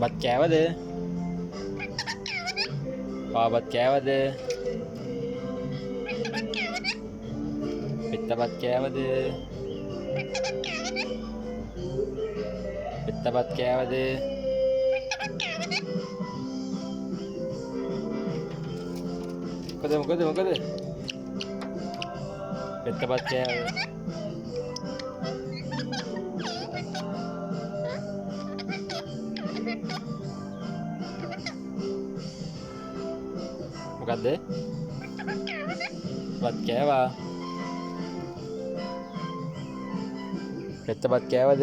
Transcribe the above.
බත් කෑවද? බත් කෑවද? පෙත්ත බත් කෑවද? පෙත්ත බත් කෑවද? මොකද? පෙත්ත බත් කෑවද? මොකද්ද? බත් කෑවා. පෙත්ත බත් කෑවද?